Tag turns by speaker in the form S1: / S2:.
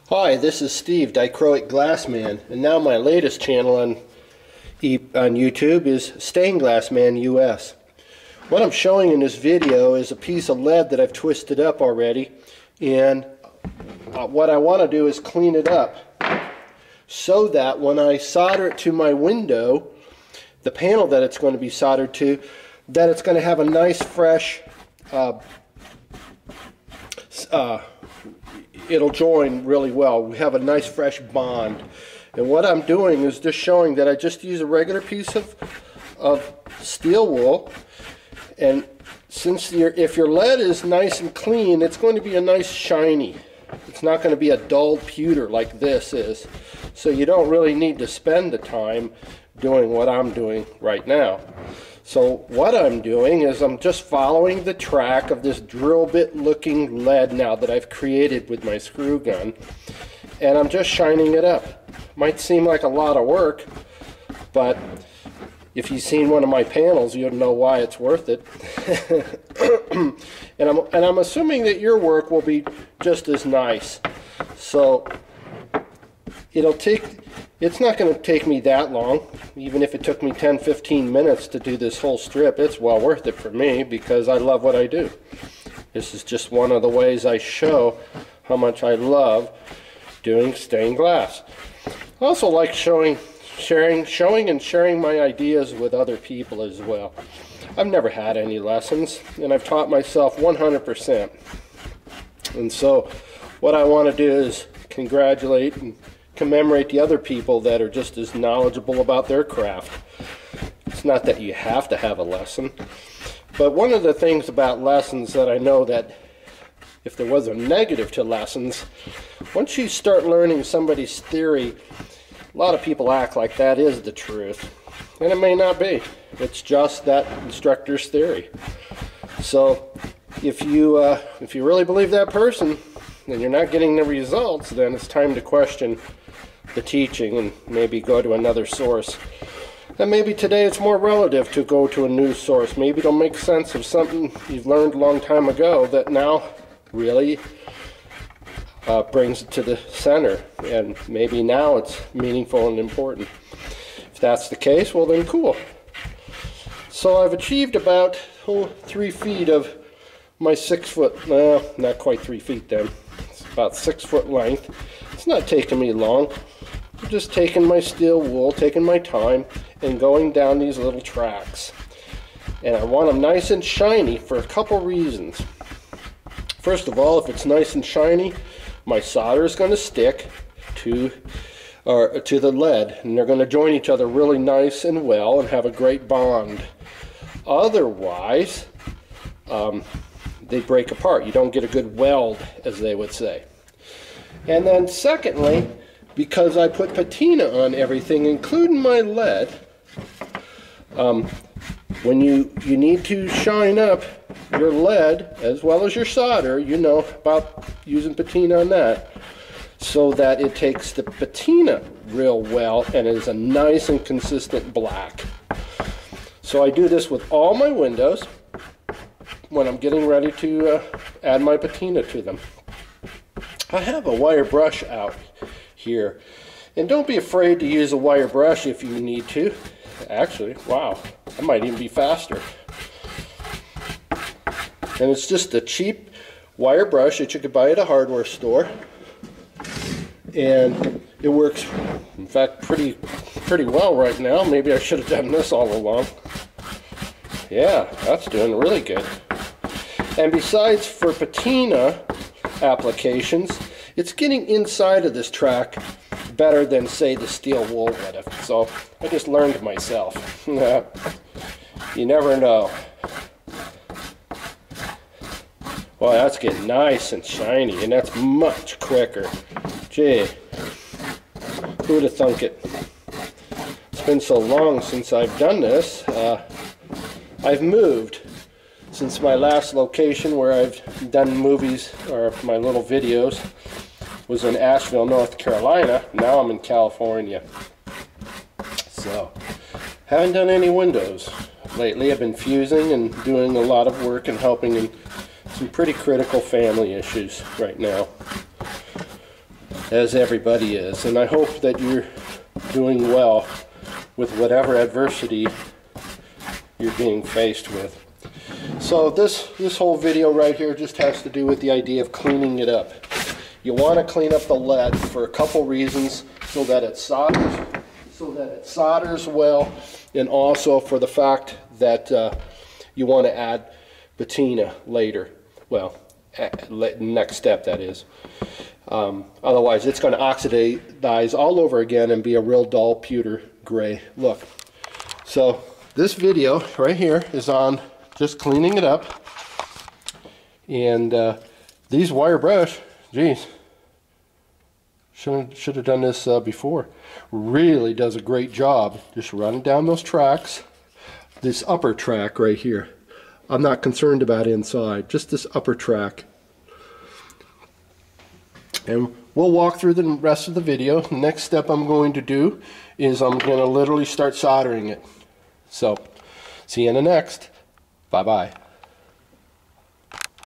S1: Hi, this is Steve, Dichroic Glassman, and now my latest channel on YouTube is StainedGlassManUS. What I'm showing in this video is a piece of lead that I've twisted up already, and what I want to do is clean it up so that when I solder it to my window, the panel that it's going to be soldered to, that it's going to have a nice fresh it'll join really well. We have a nice fresh bond. And what I'm doing is just showing that I just use a regular piece of steel wool, and since if your lead is nice and clean, it's going to be a nice shiny. It's not going to be a dull pewter like this is. So you don't really need to spend the time doing what I'm doing right now. So what I'm doing is I'm just following the track of this drill bit looking lead now that I've created with my screw gun, and I'm just shining it up. Might seem like a lot of work, but if you've seen one of my panels, you'll know why it's worth it. and I'm assuming that your work will be just as nice. So it's not going to take me that long. Even if it took me 10-15 minutes to do this whole strip, it's well worth it for me because I love what I do. This is just one of the ways I show how much I love doing stained glass. I also like showing and sharing my ideas with other people as well. I've never had any lessons, and I've taught myself 100%. And so what I want to do is congratulate and commemorate the other people that are just as knowledgeable about their craft. It's not that you have to have a lesson, but one of the things about lessons that I know that if there was a negative to lessons, once you start learning somebody's theory, a lot of people act like that is the truth, and it may not be. It's just that instructor's theory. So if you really believe that person and you're not getting the results, then it's time to question the teaching and maybe go to another source. And maybe today it's more relative to go to a new source. Maybe it'll make sense of something you've learned a long time ago that now really brings it to the center, and maybe now it's meaningful and important. If that's the case, well then cool. So I've achieved about 3 feet of my 6 foot, well, not quite 3 feet then. It's about 6 foot length. It's not taking me long. I'm just taking my steel wool, taking my time, and going down these little tracks. And I want them nice and shiny for a couple reasons. First of all, if it's nice and shiny, my solder is going to stick to the lead, and they're going to join each other really nice and well and have a great bond. Otherwise, they break apart. You don't get a good weld, as they would say. And then secondly, because I put patina on everything, including my lead, when you need to shine up your lead as well as your solder, you know about using patina on that, so that it takes the patina real well and is a nice and consistent black. So I do this with all my windows when I'm getting ready to add my patina to them. I have a wire brush out here, and don't be afraid to use a wire brush if you need to. Actually, wow, that might even be faster. And it's just a cheap wire brush that you could buy at a hardware store, and it works, in fact, pretty well right now. Maybe I should have done this all along. Yeah, that's doing really good. And besides, for patina applications, it's getting inside of this track better than, say, the steel wool would have. So I just learned myself. You never know. Well, that's getting nice and shiny, and that's much quicker. Gee, who would have thunk it? It's been so long since I've done this. I've moved since my last location where I've done movies, or my little videos, was in Asheville, North Carolina. Now I'm in California. So, haven't done any windows lately. I've been fusing and doing a lot of work and helping in some pretty critical family issues right now. as everybody is. And I hope that you're doing well with whatever adversity you're being faced with. So this whole video right here just has to do with the idea of cleaning it up. You want to clean up the lead for a couple reasons, so that it solders well, and also for the fact that you want to add patina later. Well, next step, that is. Otherwise it's going to oxidize all over again and be a real dull pewter gray look. So this video right here is on just cleaning it up. And these wire brush, geez, should have done this before. Really does a great job just running down those tracks. This upper track right here, I'm not concerned about inside, just this upper track. And we'll walk through the rest of the video. The next step I'm going to do is I'm going to literally start soldering it. So see you in the next. Bye bye.